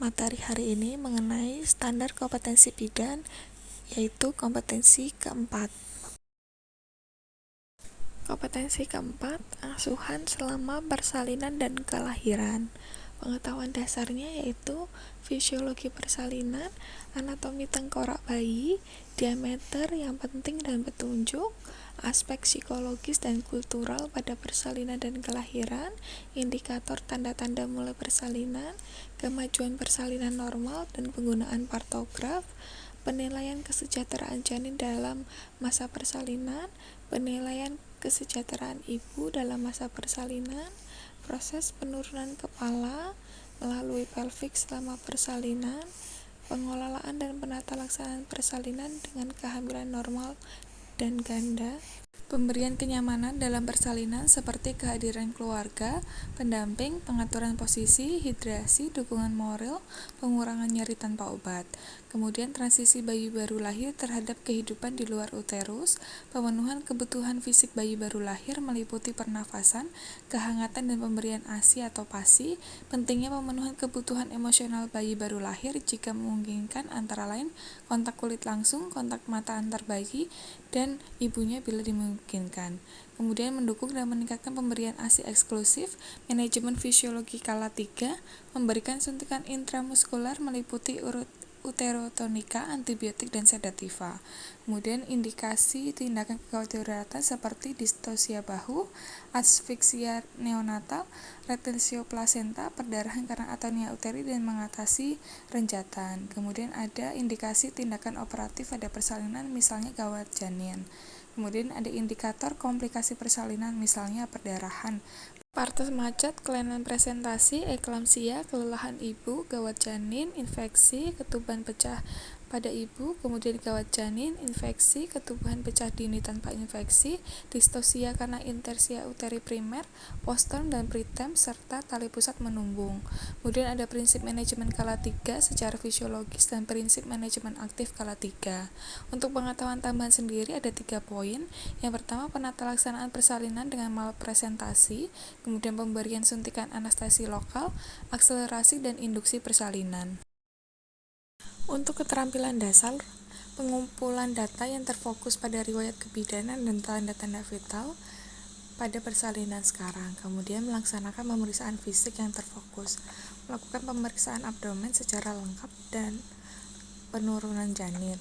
materi hari ini mengenai standar kompetensi bidan, yaitu kompetensi keempat. Kompetensi keempat, asuhan selama persalinan dan kelahiran. Pengetahuan dasarnya yaitu fisiologi persalinan, anatomi tengkorak bayi, diameter yang penting dan petunjuk, aspek psikologis dan kultural pada persalinan dan kelahiran, indikator tanda-tanda mulai persalinan, kemajuan persalinan normal dan penggunaan partograf, penilaian kesejahteraan janin dalam masa persalinan, penilaian kesejahteraan ibu dalam masa persalinan, proses penurunan kepala melalui pelvik selama persalinan, pengelolaan dan penata laksanaan persalinan dengan kehamilan normal dan ganda, pemberian kenyamanan dalam persalinan seperti kehadiran keluarga, pendamping, pengaturan posisi, hidrasi, dukungan moral, pengurangan nyeri tanpa obat. Kemudian transisi bayi baru lahir terhadap kehidupan di luar uterus, pemenuhan kebutuhan fisik bayi baru lahir meliputi pernafasan, kehangatan dan pemberian ASI atau PASI, pentingnya pemenuhan kebutuhan emosional bayi baru lahir jika memungkinkan antara lain kontak kulit langsung, kontak mata antar bayi, dan ibunya bila dimungkinkan. Kemudian mendukung dan meningkatkan pemberian ASI eksklusif, manajemen fisiologi kala 3, memberikan suntikan intramuskular meliputi uterotonika, antibiotik, dan sedativa. Kemudian indikasi tindakan kegawat daruratan seperti distosia bahu, asfiksia neonatal, retensio plasenta, perdarahan karena atonia uteri, dan mengatasi renjatan. Kemudian ada indikasi tindakan operatif pada persalinan, misalnya gawat janin. Kemudian ada indikator komplikasi persalinan, misalnya perdarahan, partes macet, kelainan presentasi, eklamsia, kelelahan ibu, gawat janin, infeksi, ketuban pecah pada ibu, kemudian gawat janin, infeksi, ketubuhan pecah dini tanpa infeksi, distosia karena intersia uteri primer, postern dan preterm, serta tali pusat menumbung. Kemudian ada prinsip manajemen kala 3 secara fisiologis dan prinsip manajemen aktif kala 3. Untuk pengetahuan tambahan sendiri ada 3 poin. Yang pertama, penata laksanaan persalinan dengan malpresentasi, kemudian pemberian suntikan anestesi lokal, akselerasi dan induksi persalinan. Untuk keterampilan dasar, pengumpulan data yang terfokus pada riwayat kebidanan dan tanda-tanda vital pada persalinan sekarang. Kemudian melaksanakan pemeriksaan fisik yang terfokus, melakukan pemeriksaan abdomen secara lengkap dan penurunan janin,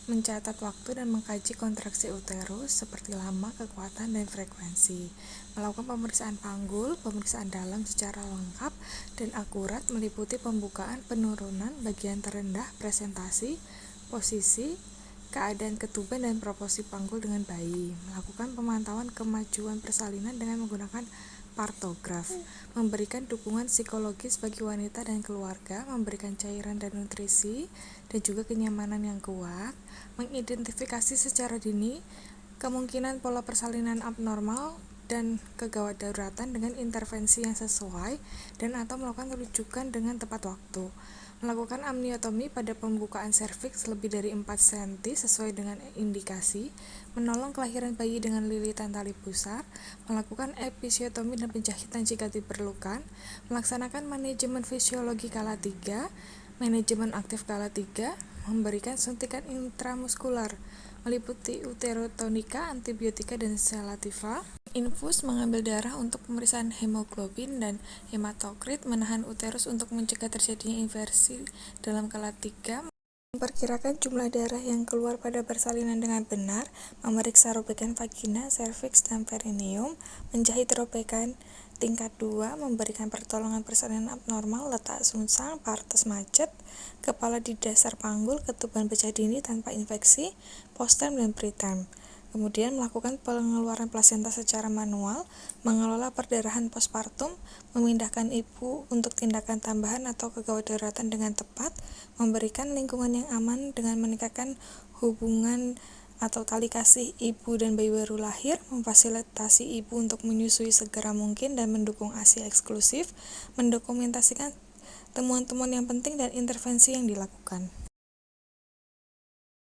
mencatat waktu dan mengkaji kontraksi uterus seperti lama, kekuatan, dan frekuensi, melakukan pemeriksaan panggul, pemeriksaan dalam secara lengkap dan akurat meliputi pembukaan, penurunan, bagian terendah, presentasi, posisi, keadaan ketuban dan proporsi panggul dengan bayi, melakukan pemantauan kemajuan persalinan dengan menggunakan partograf, memberikan dukungan psikologis bagi wanita dan keluarga, memberikan cairan dan nutrisi, dan juga kenyamanan yang kuat, mengidentifikasi secara dini kemungkinan pola persalinan abnormal dan kegawat daruratan dengan intervensi yang sesuai dan atau melakukan rujukan dengan tepat waktu, melakukan amniotomi pada pembukaan serviks lebih dari 4 cm sesuai dengan indikasi, menolong kelahiran bayi dengan lilitan tali pusar, melakukan episiotomi dan penjahitan jika diperlukan, melaksanakan manajemen fisiologi kala 3, manajemen aktif kala 3, memberikan suntikan intramuskular meliputi uterotonika, antibiotika, dan sedativa, infus, mengambil darah untuk pemeriksaan hemoglobin dan hematokrit, menahan uterus untuk mencegah terjadinya inversi dalam kala 3, memperkirakan jumlah darah yang keluar pada persalinan dengan benar, memeriksa robekan vagina, serviks, dan perineum, menjahit robekan tingkat 2, memberikan pertolongan persalinan abnormal, letak sungsang, partes macet, kepala di dasar panggul, ketuban pecah dini tanpa infeksi, postterm dan preterm. Kemudian melakukan pengeluaran plasenta secara manual, mengelola perdarahan postpartum, memindahkan ibu untuk tindakan tambahan atau kegawat daruratan dengan tepat, memberikan lingkungan yang aman dengan meningkatkan hubungan atau tali kasih ibu dan bayi baru lahir, memfasilitasi ibu untuk menyusui segera mungkin dan mendukung ASI eksklusif, mendokumentasikan temuan-temuan yang penting dan intervensi yang dilakukan.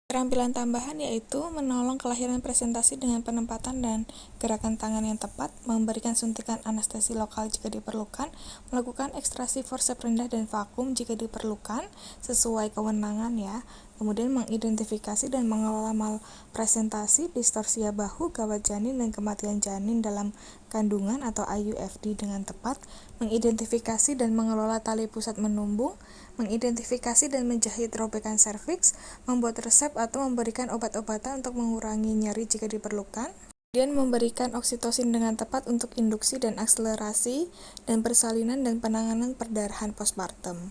Keterampilan tambahan yaitu menolong kelahiran presentasi dengan penempatan dan gerakan tangan yang tepat, memberikan suntikan anestesi lokal jika diperlukan, melakukan ekstraksi forsep rendah dan vakum jika diperlukan, sesuai kewenangan ya. Kemudian mengidentifikasi dan mengelola malpresentasi, distorsia bahu, gawat janin, dan kematian janin dalam kandungan atau IUFD dengan tepat, mengidentifikasi dan mengelola tali pusat menumbung, mengidentifikasi dan menjahit robekan serviks, membuat resep atau memberikan obat-obatan untuk mengurangi nyeri jika diperlukan, kemudian memberikan oksitosin dengan tepat untuk induksi dan akselerasi dan persalinan dan penanganan perdarahan postpartum.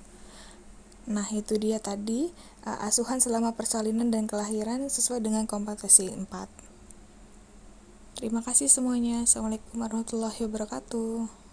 Nah, itu dia tadi asuhan selama persalinan dan kelahiran sesuai dengan kompetensi 4. Terima kasih semuanya. Assalamualaikum warahmatullahi wabarakatuh.